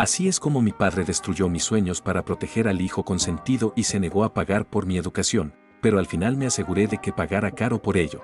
Así es como mi padre destruyó mis sueños para proteger al hijo consentido y se negó a pagar por mi educación, pero al final me aseguré de que pagara caro por ello.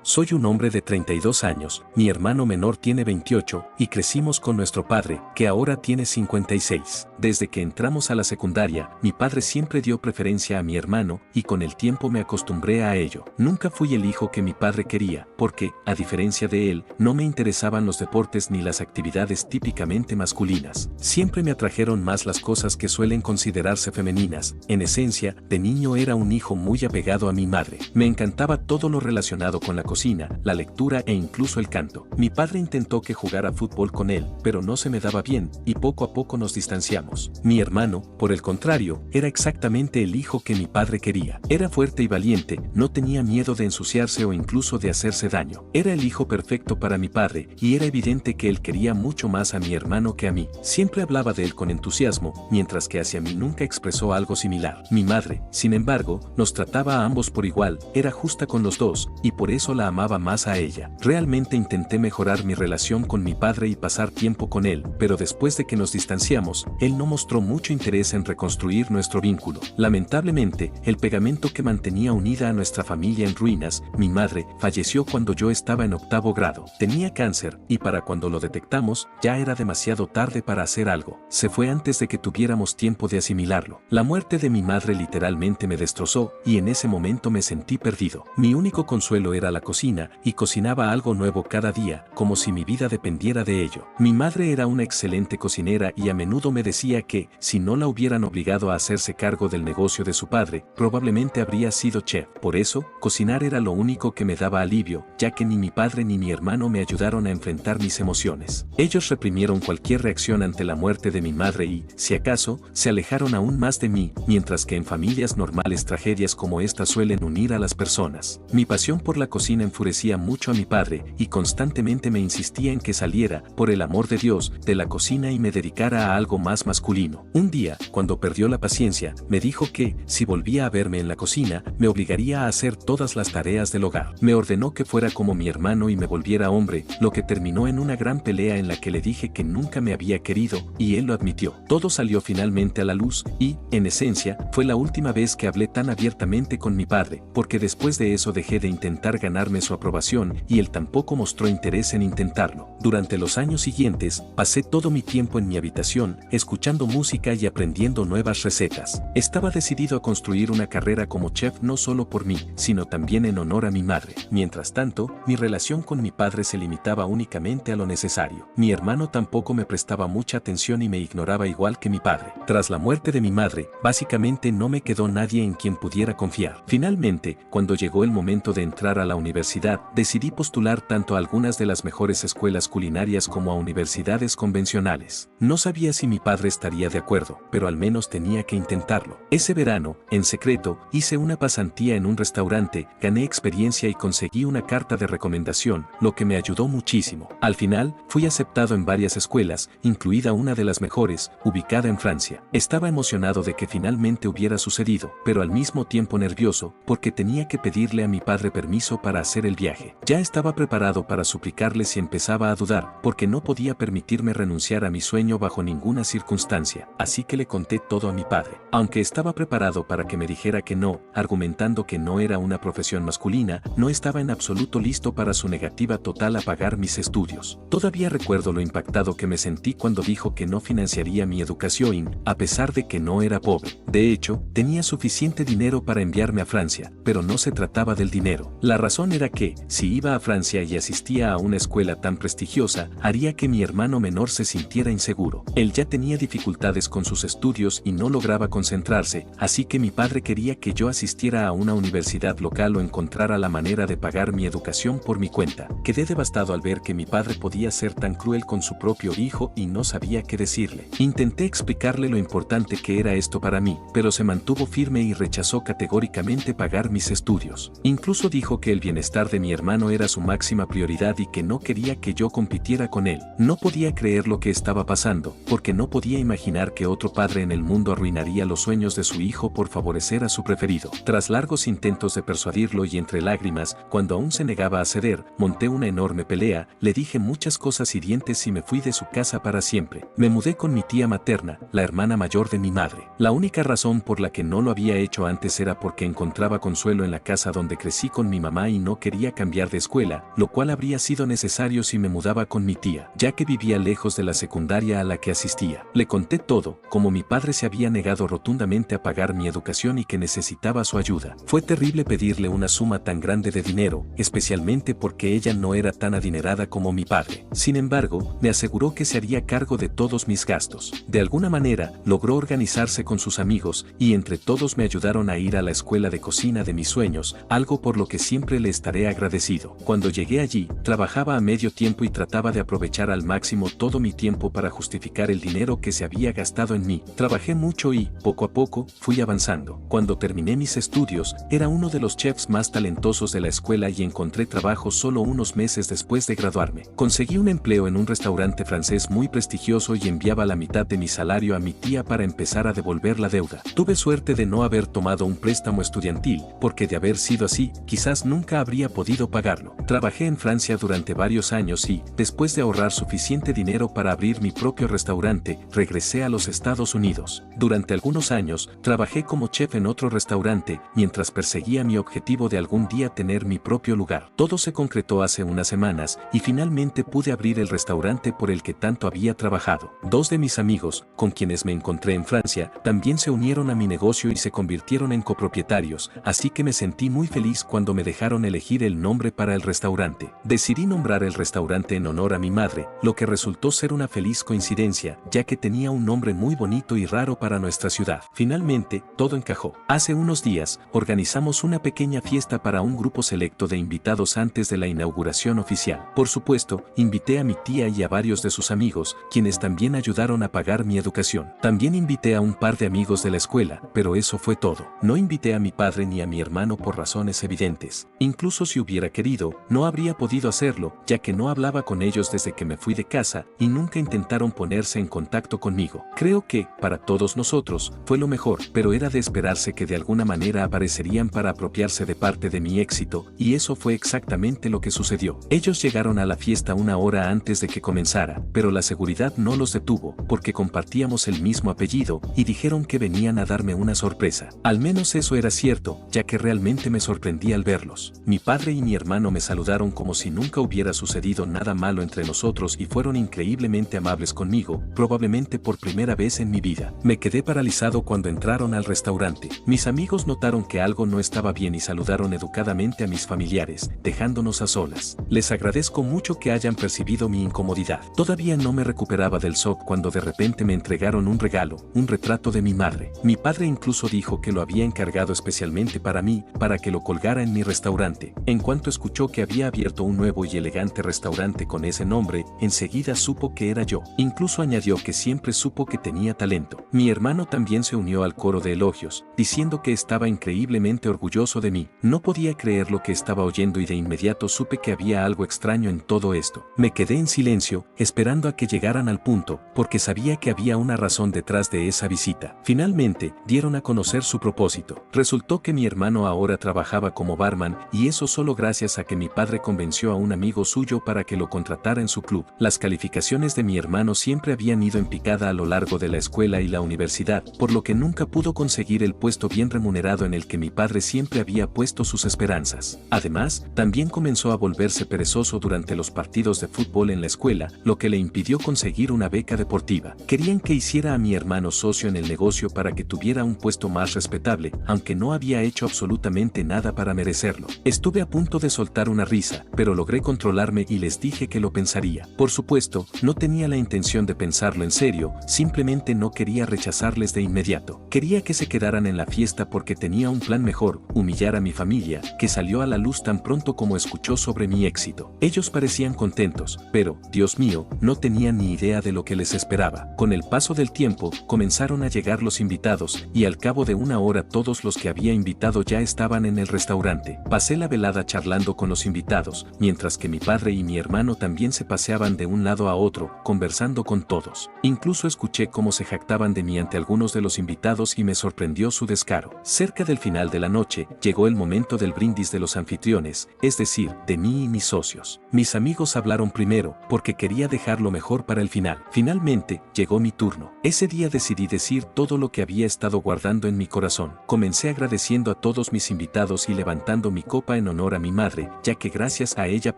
Soy un hombre de 32 años, mi hermano menor tiene 28 y crecimos con nuestro padre, que ahora tiene 56. Desde que entramos a la secundaria, mi padre siempre dio preferencia a mi hermano y con el tiempo me acostumbré a ello. Nunca fui el hijo que mi padre quería, porque, a diferencia de él, no me interesaban los deportes ni las actividades típicamente masculinas. Siempre me atrajeron más las cosas que suelen considerarse femeninas. En esencia, de niño era un hijo muy apegado a mi madre. Me encantaba todo lo relacionado con la cocina, la lectura e incluso el canto. Mi padre intentó que jugara fútbol con él, pero no se me daba bien, y poco a poco nos distanciamos. Mi hermano, por el contrario, era exactamente el hijo que mi padre quería. Era fuerte y valiente, no tenía miedo de ensuciarse o incluso de hacerse daño. Era el hijo perfecto para mi padre, y era evidente que él quería mucho más a mi hermano que a mí. Siempre hablaba de él con entusiasmo, mientras que hacia mí nunca expresó algo similar. Mi madre, sin embargo, nos trataba a ambos por igual, era justa con los dos, y por eso la amaba más a ella. Realmente intenté mejorar mi relación con mi padre y pasar tiempo con él, pero después de que nos distanciamos, él no mostró mucho interés en reconstruir nuestro vínculo. Lamentablemente, el pegamento que mantenía unida a nuestra familia en ruinas, mi madre, falleció cuando yo estaba en 8º grado. Tenía cáncer, y para cuando lo detectamos, ya era demasiado tarde para hacer algo. Se fue antes de que tuviéramos tiempo de asimilarlo. La muerte de mi madre literalmente me destrozó, y en ese momento me sentí perdido. Mi único consuelo era la cocina, y cocinaba algo nuevo cada día, como si mi vida dependiera de ello. Mi madre era una excelente cocinera y a menudo me decía que, si no la hubieran obligado a hacerse cargo del negocio de su padre, probablemente habría sido chef. Por eso, cocinar era lo único que me daba alivio, ya que ni mi padre ni mi hermano me ayudaron a enfrentar mis emociones. Ellos reprimieron cualquier reacción ante la muerte de mi madre y, si acaso, se alejaron aún más de mí, mientras que en familias normales tragedias como esta suelen unir a las personas. Mi pasión por la cocina enfurecía mucho a mi padre y constantemente me insistía en que saliera, por el amor de Dios, de la cocina y me dedicara a algo más masculino. Un día, cuando perdió la paciencia, me dijo que, si volvía a verme en la cocina, me obligaría a hacer todas las tareas del hogar. Me ordenó que fuera como mi hermano y me volviera hombre, lo que terminó en una gran pelea en la que le dije que nunca me había querido, y él lo admitió. Todo salió finalmente a la luz y, en esencia, fue la última vez que hablé tan abiertamente con mi padre, porque después de eso dejé de intentar ganarme su aprobación y él tampoco mostró interés en intentarlo. Durante los años siguientes, pasé todo mi tiempo en mi habitación, escuchando música y aprendiendo nuevas recetas. Estaba decidido a construir una carrera como chef no solo por mí, sino también en honor a mi madre. Mientras tanto, mi relación con mi padre se limitaba únicamente a lo necesario. Mi hermano tampoco me prestaba mucha atención y me ignoraba igual que mi padre. Tras la muerte de mi madre, básicamente no me quedó nadie en quien pudiera confiar. Finalmente, cuando llegó el momento de entrar a la universidad, decidí postular tanto a algunas de las mejores escuelas culinarias como a universidades convencionales. No sabía si mi padre estaría de acuerdo, pero al menos tenía que intentarlo. Ese verano, en secreto, hice una pasantía en un restaurante, gané experiencia y conseguí una carta de recomendación, lo que me ayudó muchísimo. Al final, fui aceptado en varias escuelas, incluida una de las mejores, ubicada en Francia. Estaba emocionado de que finalmente hubiera sucedido, pero al mismo tiempo nervioso, porque tenía que pedirle a mi padre permiso para hacer el viaje. Ya estaba preparado para suplicarle si empezaba a dudar, porque no podía permitirme renunciar a mi sueño bajo ninguna circunstancia, así que le conté todo a mi padre. Aunque estaba preparado para que me dijera que no, argumentando que no era una profesión masculina, no estaba en absoluto listo para su negativa total a pagar mis estudios. Todavía recuerdo lo impactado que me sentí cuando dijo que no financiaría mi educación, a pesar de que no era pobre. De hecho, tenía suficiente dinero para enviarme a Francia, pero no se trataba del dinero. La razón era que, si iba a Francia y asistía a una escuela tan prestigiosa, haría que mi hermano menor se sintiera inseguro. Él ya tenía dificultades con sus estudios y no lograba concentrarse, así que mi padre quería que yo asistiera a una universidad local o encontrara la manera de pagar mi educación por mi cuenta. Quedé devastado al ver que mi padre podía ser tan cruel con su propio hijo y no sabía qué decirle. Intenté explicarle lo importante que era esto para mí, pero se mantuvo firme y rechazó categóricamente pagar mis estudios. Incluso dijo que el bienestar bienestar de mi hermano era su máxima prioridad y que no quería que yo compitiera con él. No podía creer lo que estaba pasando, porque no podía imaginar que otro padre en el mundo arruinaría los sueños de su hijo por favorecer a su preferido. Tras largos intentos de persuadirlo y entre lágrimas, cuando aún se negaba a ceder, monté una enorme pelea, le dije muchas cosas hirientes y me fui de su casa para siempre. Me mudé con mi tía materna, la hermana mayor de mi madre. La única razón por la que no lo había hecho antes era porque encontraba consuelo en la casa donde crecí con mi mamá y no quería cambiar de escuela, lo cual habría sido necesario si me mudaba con mi tía, ya que vivía lejos de la secundaria a la que asistía. Le conté todo, como mi padre se había negado rotundamente a pagar mi educación y que necesitaba su ayuda. Fue terrible pedirle una suma tan grande de dinero, especialmente porque ella no era tan adinerada como mi padre. Sin embargo, me aseguró que se haría cargo de todos mis gastos. De alguna manera, logró organizarse con sus amigos y entre todos me ayudaron a ir a la escuela de cocina de mis sueños, algo por lo que siempre le estaré agradecido. Cuando llegué allí, trabajaba a medio tiempo y trataba de aprovechar al máximo todo mi tiempo para justificar el dinero que se había gastado en mí. Trabajé mucho y, poco a poco, fui avanzando. Cuando terminé mis estudios, era uno de los chefs más talentosos de la escuela y encontré trabajo solo unos meses después de graduarme. Conseguí un empleo en un restaurante francés muy prestigioso y enviaba la mitad de mi salario a mi tía para empezar a devolver la deuda. Tuve suerte de no haber tomado un préstamo estudiantil, porque de haber sido así, quizás nunca habría podido pagarlo. Trabajé en Francia durante varios años y, después de ahorrar suficiente dinero para abrir mi propio restaurante, regresé a los Estados Unidos. Durante algunos años, trabajé como chef en otro restaurante, mientras perseguía mi objetivo de algún día tener mi propio lugar. Todo se concretó hace unas semanas y finalmente pude abrir el restaurante por el que tanto había trabajado. Dos de mis amigos, con quienes me encontré en Francia, también se unieron a mi negocio y se convirtieron en copropietarios, así que me sentí muy feliz cuando me dejaron elegir el nombre para el restaurante. Decidí nombrar el restaurante en honor a mi madre, lo que resultó ser una feliz coincidencia, ya que tenía un nombre muy bonito y raro para nuestra ciudad. Finalmente, todo encajó. Hace unos días, organizamos una pequeña fiesta para un grupo selecto de invitados antes de la inauguración oficial. Por supuesto, invité a mi tía y a varios de sus amigos, quienes también ayudaron a pagar mi educación. También invité a un par de amigos de la escuela, pero eso fue todo. No invité a mi padre ni a mi hermano por razones evidentes. Incluso si hubiera querido, no habría podido hacerlo, ya que no hablaba con ellos desde que me fui de casa y nunca intentaron ponerse en contacto conmigo. Creo que, para todos nosotros, fue lo mejor, pero era de esperarse que de alguna manera aparecerían para apropiarse de parte de mi éxito, y eso fue exactamente lo que sucedió. Ellos llegaron a la fiesta una hora antes de que comenzara, pero la seguridad no los detuvo, porque compartíamos el mismo apellido, y dijeron que venían a darme una sorpresa. Al menos eso era cierto, ya que realmente me sorprendí al verlos. Mi padre y mi hermano me saludaron como si nunca hubiera sucedido nada malo entre nosotros y fueron increíblemente amables conmigo, probablemente por primera vez en mi vida. Me quedé paralizado cuando entraron al restaurante. Mis amigos notaron que algo no estaba bien y saludaron educadamente a mis familiares, dejándonos a solas. Les agradezco mucho que hayan percibido mi incomodidad. Todavía no me recuperaba del shock cuando de repente me entregaron un regalo, un retrato de mi madre. Mi padre incluso dijo que lo había encargado especialmente para mí, para que lo colgara en mi restaurante. En cuanto escuchó que había abierto un nuevo y elegante restaurante con ese nombre, enseguida supo que era yo. Incluso añadió que siempre supo que tenía talento. Mi hermano también se unió al coro de elogios, diciendo que estaba increíblemente orgulloso de mí. No podía creer lo que estaba oyendo y de inmediato supe que había algo extraño en todo esto. Me quedé en silencio, esperando a que llegaran al punto, porque sabía que había una razón detrás de esa visita. Finalmente, dieron a conocer su propósito. Resultó que mi hermano ahora trabajaba como barman, y eso solo gracias a que mi padre convenció a un amigo suyo para que lo contratara en su club. Las calificaciones de mi hermano siempre habían ido en picada a lo largo de la escuela y la universidad, por lo que nunca pudo conseguir el puesto bien remunerado en el que mi padre siempre había puesto sus esperanzas. Además, también comenzó a volverse perezoso durante los partidos de fútbol en la escuela, lo que le impidió conseguir una beca deportiva. Querían que hiciera a mi hermano socio en el negocio para que tuviera un puesto más respetable, aunque no había hecho absolutamente nada para merecerlo. Estuve a punto de soltar una risa, pero logré controlarme y les dije que lo pensaría. Por supuesto, no tenía la intención de pensarlo en serio, simplemente no quería rechazarles de inmediato. Quería que se quedaran en la fiesta porque tenía un plan mejor, humillar a mi familia, que salió a la luz tan pronto como escuchó sobre mi éxito. Ellos parecían contentos, pero, Dios mío, no tenían ni idea de lo que les esperaba. Con el paso del tiempo, comenzaron a llegar los invitados, y al cabo de una hora todos los que había invitado ya estaban en el restaurante. Pasé la velada charlando con los invitados, mientras que mi padre y mi hermano también se paseaban de un lado a otro, conversando con todos. Incluso escuché cómo se jactaban de mí ante algunos de los invitados y me sorprendió su descaro. Cerca del final de la noche, llegó el momento del brindis de los anfitriones, es decir, de mí y mis socios. Mis amigos hablaron primero, porque quería dejarlo mejor para el final. Finalmente, llegó mi turno. Ese día decidí decir todo lo que había estado guardando en mi corazón. Comencé agradeciendo a todos mis invitados y levantando mi copa en honor a mi madre, ya que gracias a ella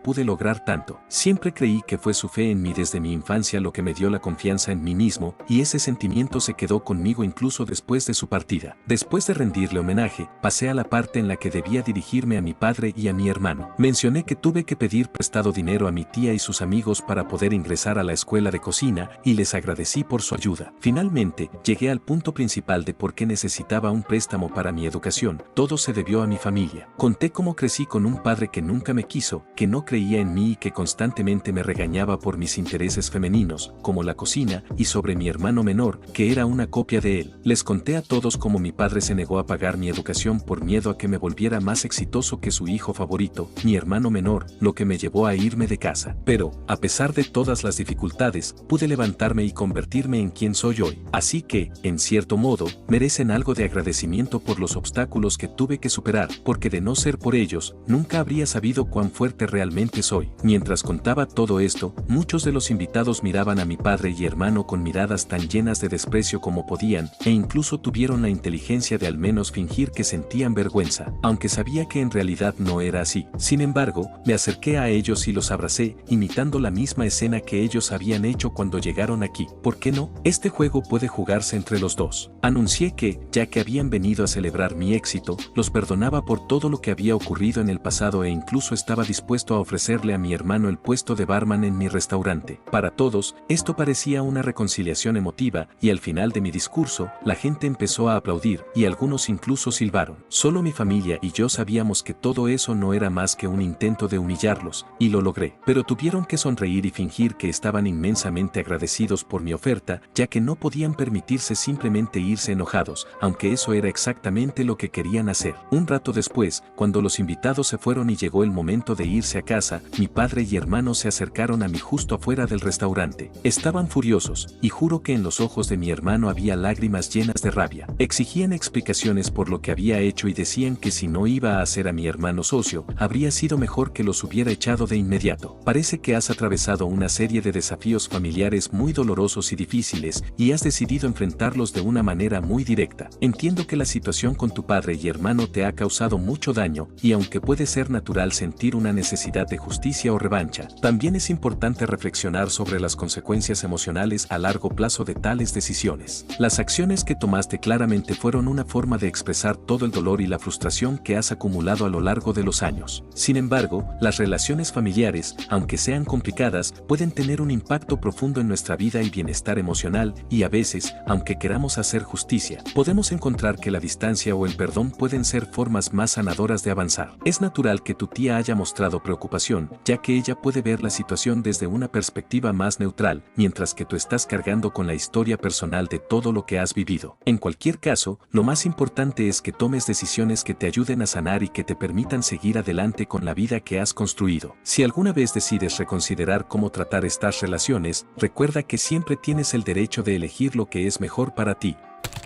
pude lograr tanto. Siempre creí que fue su fe en mí desde mi infancia lo que me dio la confianza en mí mismo, y ese sentimiento se quedó conmigo incluso después de su partida. Después de rendirle homenaje, pasé a la parte en la que debía dirigirme a mi padre y a mi hermano. Mencioné que tuve que pedir prestado dinero a mi tía y sus amigos para poder ingresar a la escuela de cocina, y les agradecí por su ayuda. Finalmente, llegué al punto principal de por qué necesitaba un préstamo para mi educación. Todo se debió a mi familia. Conté cómo crecí con un padre que nunca me quiso, que no creía en mí y que constantemente me regañaba por mis intereses femeninos, como la cocina, y sobre mi hermano menor, que era una copia de él. Les conté a todos cómo mi padre se negó a pagar mi educación por miedo a que me volviera más exitoso que su hijo favorito, mi hermano menor, lo que me llevó a irme de casa. Pero, a pesar de todas las dificultades, pude levantarme y convertirme en quien soy hoy. Así que, en cierto modo, merecen algo de agradecimiento por los obstáculos que tuve que superar, porque de no ser por ellos, nunca habría sabido cuán fuerte realmente soy. Mientras contaba todo esto, muchos de los invitados miraban a mi padre y hermano con miradas tan llenas de desprecio como podían, e incluso tuvieron la inteligencia de al menos fingir que sentían vergüenza, aunque sabía que en realidad no era así. Sin embargo, me acerqué a ellos y los abracé, imitando la misma escena que ellos habían hecho cuando llegaron aquí. ¿Por qué no? Este juego puede jugarse entre los dos. Anuncié que, ya que habían venido a celebrar mi éxito, los perdonaba por todo lo que había ocurrido en el pasado e incluso estaba dispuesto a ofrecerle a mi hermano el puesto de barman en mi restaurante. Para todos, esto parecía una reconciliación emotiva, y al final de mi discurso, la gente empezó a aplaudir, y algunos incluso silbaron. Solo mi familia y yo sabíamos que todo eso no era más que un intento de humillarlos, y lo logré. Pero tuvieron que sonreír y fingir que estaban inmensamente agradecidos por mi oferta, ya que no podían permitirse simplemente irse enojados, aunque eso era exactamente lo que querían hacer. Un rato después, cuando los invitados se fueron y llegó el momento de irse a casa, mi padre y hermano se acercaron a mí justo afuera del restaurante. Estaban furiosos, y juro que en los ojos de mi hermano había lágrimas llenas de rabia. Exigían explicaciones por lo que había hecho y decían que si no iba a hacer a mi hermano socio, habría sido mejor que los hubiera echado de inmediato. Parece que has atravesado una serie de desafíos familiares muy dolorosos y difíciles, y has decidido enfrentarlos de una manera muy directa. Entiendo que la situación con tu padre y hermano te ha causado mucho daño, y aunque puede ser natural sentir una necesidad de justicia o revancha, también es importante reflexionar sobre las consecuencias emocionales a largo plazo de tales decisiones. Las acciones que tomaste claramente fueron una forma de expresar todo el dolor y la frustración que has acumulado a lo largo de los años. Sin embargo, las relaciones familiares, aunque sean complicadas, pueden tener un impacto profundo en nuestra vida y bienestar emocional, y a veces, aunque queramos hacer justicia, podemos encontrar que la distancia o el perdón pueden ser formas más sanadoras de avanzar. Es natural que tu tía haya mostrado preocupación, ya que ella puede ver la situación desde una perspectiva más neutral, mientras que tú estás cargando con la historia personal de todo lo que has vivido. En cualquier caso, lo más importante es que tomes decisiones que te ayuden a sanar y que te permitan seguir adelante con la vida que has construido. Si alguna vez decides reconsiderar cómo tratar estas relaciones, recuerda que siempre tienes el derecho de elegir lo que es mejor para ti.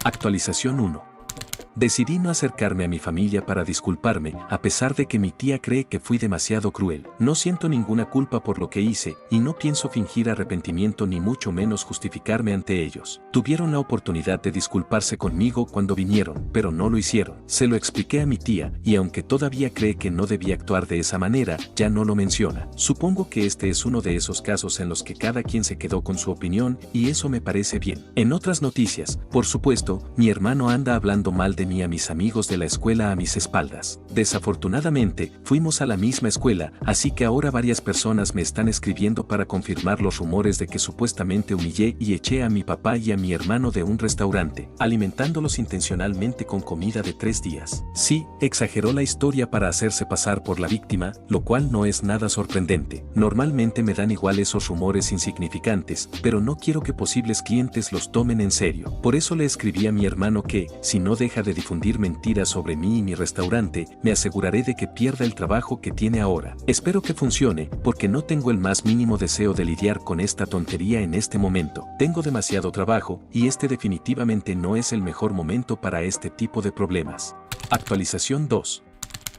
Actualización 1. Decidí no acercarme a mi familia para disculparme, a pesar de que mi tía cree que fui demasiado cruel. No siento ninguna culpa por lo que hice, y no pienso fingir arrepentimiento ni mucho menos justificarme ante ellos. Tuvieron la oportunidad de disculparse conmigo cuando vinieron, pero no lo hicieron. Se lo expliqué a mi tía, y aunque todavía cree que no debía actuar de esa manera, ya no lo menciona. Supongo que este es uno de esos casos en los que cada quien se quedó con su opinión, y eso me parece bien. En otras noticias, por supuesto, mi hermano anda hablando mal de mí a mis amigos de la escuela a mis espaldas. Desafortunadamente, fuimos a la misma escuela, así que ahora varias personas me están escribiendo para confirmar los rumores de que supuestamente humillé y eché a mi papá y a mi hermano de un restaurante, alimentándolos intencionalmente con comida de 3 días. Sí, exageró la historia para hacerse pasar por la víctima, lo cual no es nada sorprendente. Normalmente me dan igual esos rumores insignificantes, pero no quiero que posibles clientes los tomen en serio. Por eso le escribí a mi hermano que, si no deja de de difundir mentiras sobre mí y mi restaurante, me aseguraré de que pierda el trabajo que tiene ahora. Espero que funcione, porque no tengo el más mínimo deseo de lidiar con esta tontería en este momento. Tengo demasiado trabajo, y este definitivamente no es el mejor momento para este tipo de problemas. Actualización 2.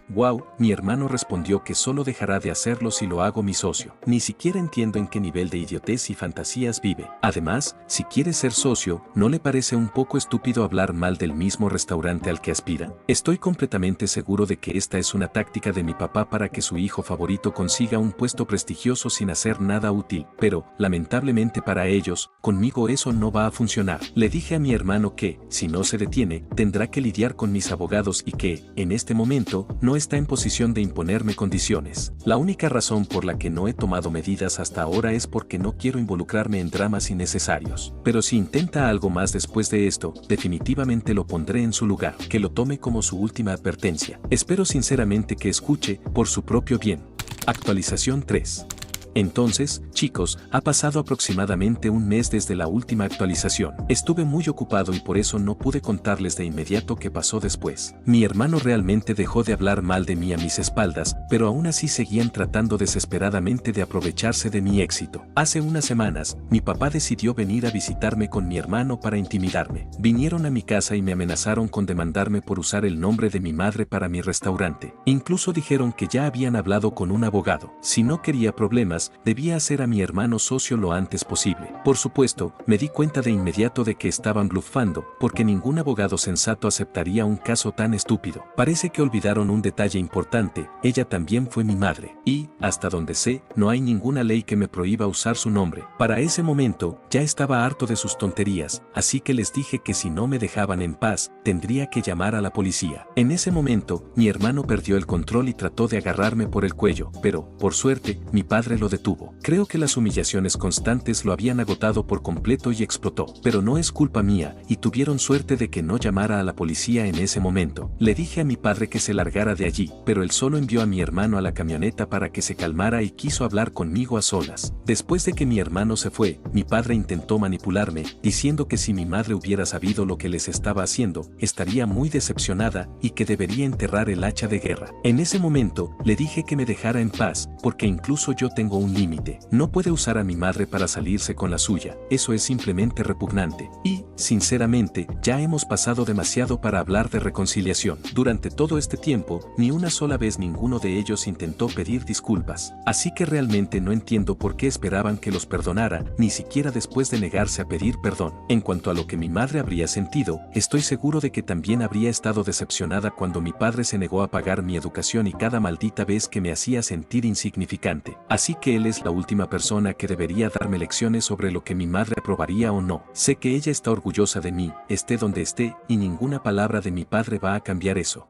Wow, mi hermano respondió que solo dejará de hacerlo si lo hago mi socio. Ni siquiera entiendo en qué nivel de idiotez y fantasías vive. Además, si quiere ser socio, ¿no le parece un poco estúpido hablar mal del mismo restaurante al que aspira? Estoy completamente seguro de que esta es una táctica de mi papá para que su hijo favorito consiga un puesto prestigioso sin hacer nada útil, pero, lamentablemente para ellos, conmigo eso no va a funcionar. Le dije a mi hermano que, si no se detiene, tendrá que lidiar con mis abogados y que, en este momento, no está en posición de imponerme condiciones. La única razón por la que no he tomado medidas hasta ahora es porque no quiero involucrarme en dramas innecesarios. Pero si intenta algo más después de esto, definitivamente lo pondré en su lugar. Que lo tome como su última advertencia. Espero sinceramente que escuche, por su propio bien. Actualización 3. Entonces, chicos, ha pasado aproximadamente un mes desde la última actualización. Estuve muy ocupado y por eso no pude contarles de inmediato qué pasó después. Mi hermano realmente dejó de hablar mal de mí a mis espaldas, pero aún así seguían tratando desesperadamente de aprovecharse de mi éxito. Hace unas semanas, mi papá decidió venir a visitarme con mi hermano para intimidarme. Vinieron a mi casa y me amenazaron con demandarme por usar el nombre de mi madre para mi restaurante. Incluso dijeron que ya habían hablado con un abogado. Si no quería problemas, debía hacer a mi hermano socio lo antes posible. Por supuesto, me di cuenta de inmediato de que estaban blufando, porque ningún abogado sensato aceptaría un caso tan estúpido. Parece que olvidaron un detalle importante: ella también fue mi madre, y, hasta donde sé, no hay ninguna ley que me prohíba usar su nombre. Para ese momento, ya estaba harto de sus tonterías, así que les dije que si no me dejaban en paz, tendría que llamar a la policía. En ese momento, mi hermano perdió el control y trató de agarrarme por el cuello, pero, por suerte, mi padre lo detuvo. Creo que las humillaciones constantes lo habían agotado por completo y explotó. Pero no es culpa mía, y tuvieron suerte de que no llamara a la policía en ese momento. Le dije a mi padre que se largara de allí, pero él solo envió a mi hermano a la camioneta para que se calmara y quiso hablar conmigo a solas. Después de que mi hermano se fue, mi padre intentó manipularme, diciendo que si mi madre hubiera sabido lo que les estaba haciendo, estaría muy decepcionada y que debería enterrar el hacha de guerra. En ese momento, le dije que me dejara en paz, porque incluso yo tengo un límite. No puede usar a mi madre para salirse con la suya. Eso es simplemente repugnante. Y, sinceramente, ya hemos pasado demasiado para hablar de reconciliación. Durante todo este tiempo, ni una sola vez ninguno de ellos intentó pedir disculpas. Así que realmente no entiendo por qué esperaban que los perdonara, ni siquiera después de negarse a pedir perdón. En cuanto a lo que mi madre habría sentido, estoy seguro de que también habría estado decepcionada cuando mi padre se negó a pagar mi educación y cada maldita vez que me hacía sentir insignificante. Así que él es la última persona que debería darme lecciones sobre lo que mi madre aprobaría o no. Sé que ella está orgullosa de mí, esté donde esté, y ninguna palabra de mi padre va a cambiar eso.